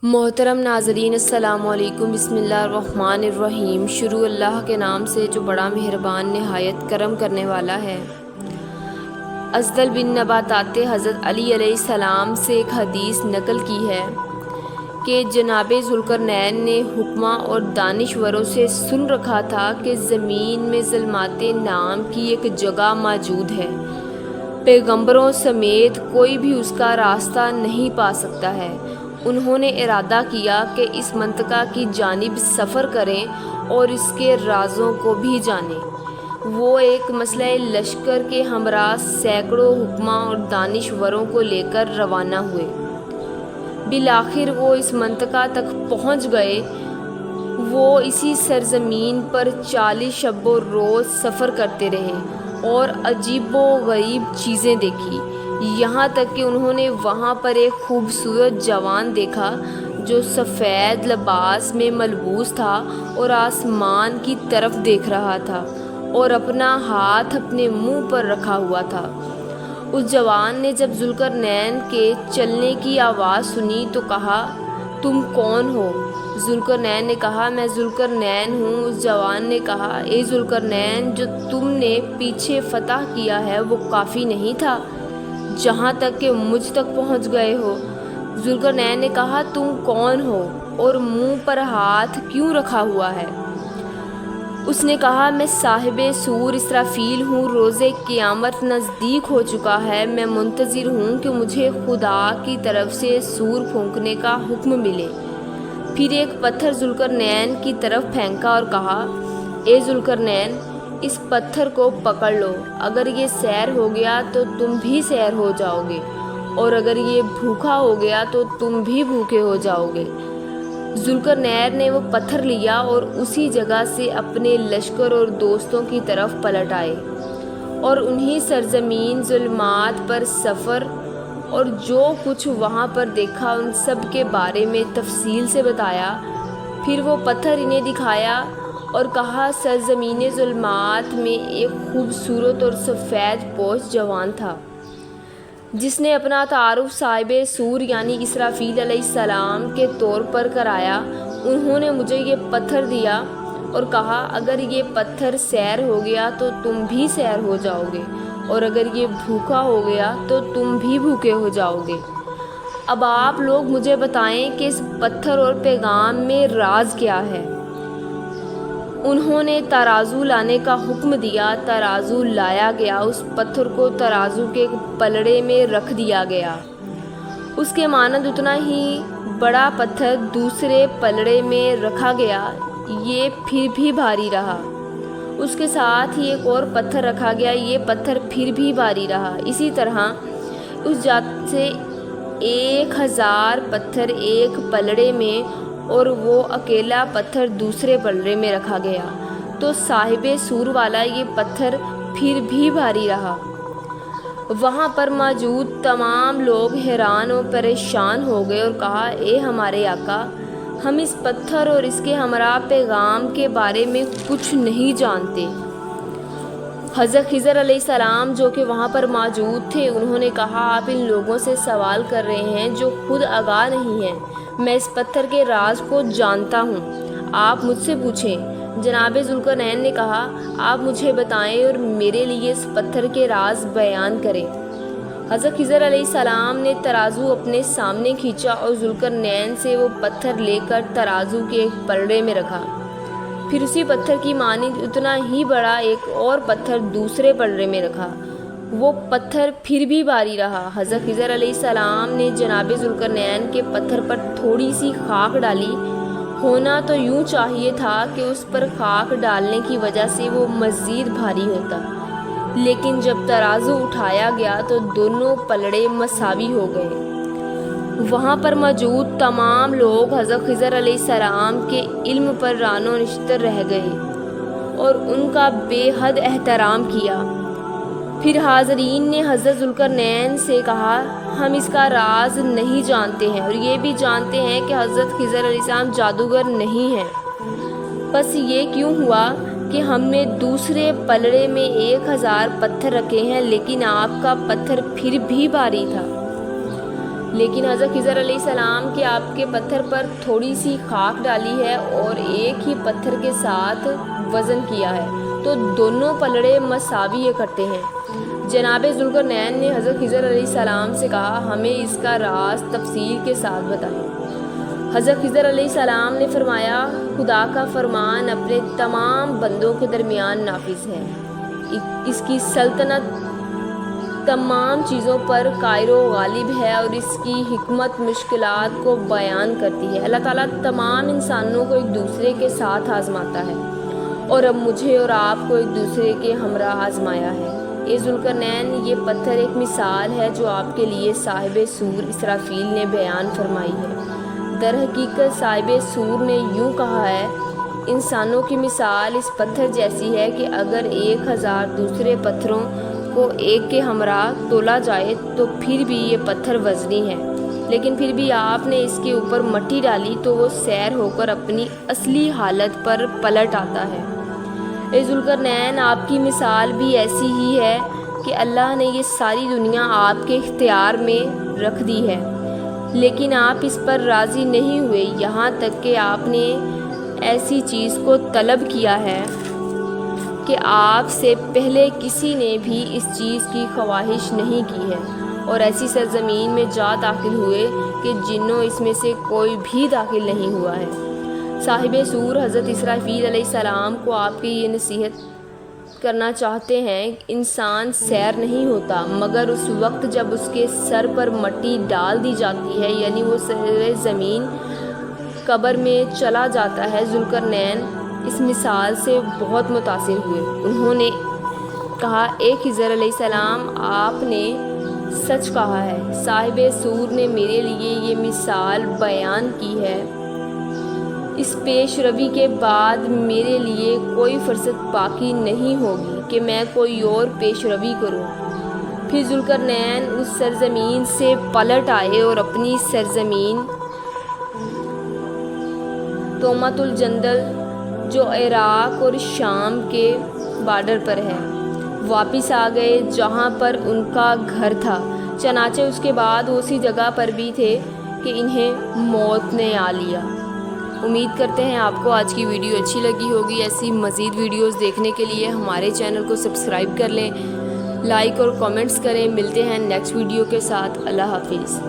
محترم ناظرین السلام علیکم، بسم اللہ الرحمن الرحیم۔ شروع اللہ کے نام سے جو بڑا مہربان نہایت کرم کرنے والا ہے۔ افضل بن نباتات حضرت علی علیہ السلام سے ایک حدیث نقل کی ہے کہ جناب ذوالقرنین نے حکماء اور دانشوروں سے سن رکھا تھا کہ زمین میں ظلمات نام کی ایک جگہ موجود ہے، پیغمبروں سمیت کوئی بھی اس کا راستہ نہیں پا سکتا ہے۔ انہوں نے ارادہ کیا کہ اس منطقہ کی جانب سفر کریں اور اس کے رازوں کو بھی جانیں۔ وہ ایک مسلح لشکر کے ہمراہ سینکڑوں حکماء اور دانشوروں کو لے کر روانہ ہوئے۔ بالآخر وہ اس منطقہ تک پہنچ گئے۔ وہ اسی سرزمین پر 40 شب و روز سفر کرتے رہے اور عجیب و غریب چیزیں دیکھی، یہاں تک کہ انہوں نے وہاں پر ایک خوبصورت جوان دیکھا جو سفید لباس میں ملبوس تھا اور آسمان کی طرف دیکھ رہا تھا اور اپنا ہاتھ اپنے منہ پر رکھا ہوا تھا۔ اس جوان نے جب ذوالقرنین کے چلنے کی آواز سنی تو کہا، تم کون ہو؟ ذوالقرنین نے کہا، میں ذوالقرنین ہوں۔ اس جوان نے کہا، اے ذوالقرنین، جو تم نے پیچھے فتح کیا ہے وہ کافی نہیں تھا جہاں تک کہ مجھ تک پہنچ گئے ہو؟ ذوالقرنین نے کہا، تم کون ہو اور منہ پر ہاتھ کیوں رکھا ہوا ہے؟ اس نے کہا، میں صاحب سور اسرافیل ہوں، روز قیامت نزدیک ہو چکا ہے، میں منتظر ہوں کہ مجھے خدا کی طرف سے سور پھونکنے کا حکم ملے۔ پھر ایک پتھر ذوالقرنین کی طرف پھینکا اور کہا، اے ذوالقرنین، اس پتھر کو پکڑ لو، اگر یہ سیر ہو گیا تو تم بھی سیر ہو جاؤ گے، اور اگر یہ بھوکا ہو گیا تو تم بھی بھوکے ہو جاؤ گے۔ ذوالقرنین نے وہ پتھر لیا اور اسی جگہ سے اپنے لشکر اور دوستوں کی طرف پلٹ آئے اور انہی سرزمین ظلمات پر سفر اور جو کچھ وہاں پر دیکھا ان سب کے بارے میں تفصیل سے بتایا۔ پھر وہ پتھر انہیں دکھایا اور کہا، سرزمین ظلمات میں ایک خوبصورت اور سفید پوش جوان تھا جس نے اپنا تعارف صاحب سور یعنی اسرافیل علیہ السلام کے طور پر کرایا۔ انہوں نے مجھے یہ پتھر دیا اور کہا، اگر یہ پتھر سیر ہو گیا تو تم بھی سیر ہو جاؤ گے، اور اگر یہ بھوکا ہو گیا تو تم بھی بھوکے ہو جاؤ گے۔ اب آپ لوگ مجھے بتائیں کہ اس پتھر اور پیغام میں راز کیا ہے؟ انہوں نے ترازو لانے کا حکم دیا۔ ترازو لایا گیا، اس پتھر کو ترازو کے پلڑے میں رکھ دیا گیا۔ اس کے مانند اتنا ہی بڑا پتھر دوسرے پلڑے میں رکھا گیا، یہ پھر بھی بھاری رہا۔ اس کے ساتھ ہی ایک اور پتھر رکھا گیا، یہ پتھر پھر بھی بھاری رہا۔ اسی طرح اس جات سے 1000 پتھر ایک پلڑے میں اور وہ اکیلا پتھر دوسرے پلڑے میں رکھا گیا، تو صاحب سور والا یہ پتھر پھر بھی بھاری رہا۔ وہاں پر موجود تمام لوگ حیران و پریشان ہو گئے اور کہا، اے ہمارے آقا، ہم اس پتھر اور اس کے ہمراہ پیغام کے بارے میں کچھ نہیں جانتے۔ حضرت خضر علیہ السلام جو کہ وہاں پر موجود تھے، انہوں نے کہا، آپ ان لوگوں سے سوال کر رہے ہیں جو خود آگاہ نہیں ہیں، میں اس پتھر کے راز کو جانتا ہوں، آپ مجھ سے پوچھیں۔ جناب ذوالقرنین نے کہا، آپ مجھے بتائیں اور میرے لیے اس پتھر کے راز بیان کریں۔ حضرت خضر علیہ السلام نے ترازو اپنے سامنے کھینچا اور ذوالقرنین سے وہ پتھر لے کر ترازو کے ایک پلڑے میں رکھا۔ پھر اسی پتھر کی مانند اتنا ہی بڑا ایک اور پتھر دوسرے پلڑے میں رکھا، وہ پتھر پھر بھی بھاری رہا۔ حضرت خضر علیہ السلام نے جناب ذوالقرنین کے پتھر پر تھوڑی سی خاک ڈالی۔ ہونا تو یوں چاہیے تھا کہ اس پر خاک ڈالنے کی وجہ سے وہ مزید بھاری ہوتا، لیکن جب ترازو اٹھایا گیا تو دونوں پلڑے مساوی ہو گئے۔ وہاں پر موجود تمام لوگ حضرت خضر علیہ السلام کے علم پر ران و نشتر رہ گئے اور ان کا بے حد احترام کیا۔ پھر حاضرین نے حضرت ذوالقرنین سے کہا، ہم اس کا راز نہیں جانتے ہیں اور یہ بھی جانتے ہیں کہ حضرت خضر علیہ السلام جادوگر نہیں ہیں، بس یہ کیوں ہوا کہ ہم نے دوسرے پلڑے میں 1000 پتھر رکھے ہیں لیکن آپ کا پتھر پھر بھی بھاری تھا۔ لیکن حضرت خضر علیہ السلام کے آپ کے پتھر پر تھوڑی سی خاک ڈالی ہے اور ایک ہی پتھر کے ساتھ وزن کیا ہے تو دونوں پلڑے مساوی اکٹھے ہیں۔ جناب ذوالقرنین نے حضرت خضر علیہ السلام سے کہا ہمیں اس کا راز تفصیل کے ساتھ بتائیں۔ حضرت خضر علیہ السلام نے فرمایا خدا کا فرمان اپنے تمام بندوں کے درمیان نافذ ہے، اس کی سلطنت تمام چیزوں پر قاہر و غالب ہے اور اس کی حکمت مشکلات کو بیان کرتی ہے۔ اللہ تعالیٰ تمام انسانوں کو ایک دوسرے کے ساتھ آزماتا ہے اور اب مجھے اور آپ کو ایک دوسرے کے ہمراہ آزمایا ہے۔ اے ذوالقرنین، یہ پتھر ایک مثال ہے جو آپ کے لیے صاحب سور اسرافیل نے بیان فرمائی ہے۔ در حقیقت صاحب سور نے یوں کہا ہے، انسانوں کی مثال اس پتھر جیسی ہے کہ اگر 1000 دوسرے پتھروں کو ایک کے ہمراہ تولا جائے تو پھر بھی یہ پتھر وزنی ہے، لیکن پھر بھی آپ نے اس کے اوپر مٹی ڈالی تو وہ سیر ہو کر اپنی اصلی حالت پر پلٹ آتا ہے۔ اے ذوالقرنین، آپ کی مثال بھی ایسی ہی ہے کہ اللہ نے یہ ساری دنیا آپ کے اختیار میں رکھ دی ہے، لیکن آپ اس پر راضی نہیں ہوئے، یہاں تک کہ آپ نے ایسی چیز کو طلب کیا ہے کہ آپ سے پہلے کسی نے بھی اس چیز کی خواہش نہیں کی ہے، اور ایسی سرزمین میں جا داخل ہوئے کہ جنوں اس میں سے کوئی بھی داخل نہیں ہوا ہے۔ صاحب سور حضرت اسرافیل علیہ السلام کو آپ کی یہ نصیحت کرنا چاہتے ہیں، انسان سیر نہیں ہوتا مگر اس وقت جب اس کے سر پر مٹی ڈال دی جاتی ہے، یعنی وہ سر زمین قبر میں چلا جاتا ہے۔ ذوالقرنین اس مثال سے بہت متاثر ہوئے، انہوں نے کہا اے خضر علیہ السلام، آپ نے سچ کہا ہے، صاحب سور نے میرے لیے یہ مثال بیان کی ہے، اس پیش روی کے بعد میرے لیے کوئی فرصت باقی نہیں ہوگی کہ میں کوئی اور پیش روی کروں۔ پھر ذوالقرنین اس سرزمین سے پلٹ آئے اور اپنی سرزمین تومت الجندل جو عراق اور شام کے بارڈر پر ہے واپس آ گئے جہاں پر ان کا گھر تھا، چنانچہ اس کے بعد وہ اسی جگہ پر بھی تھے کہ انہیں موت نے آ لیا۔ امید کرتے ہیں آپ کو آج کی ویڈیو اچھی لگی ہوگی۔ ایسی مزید ویڈیوز دیکھنے کے لیے ہمارے چینل کو سبسکرائب کر لیں، لائک اور کامنٹس کریں۔ ملتے ہیں نیکسٹ ویڈیو کے ساتھ۔ اللہ حافظ۔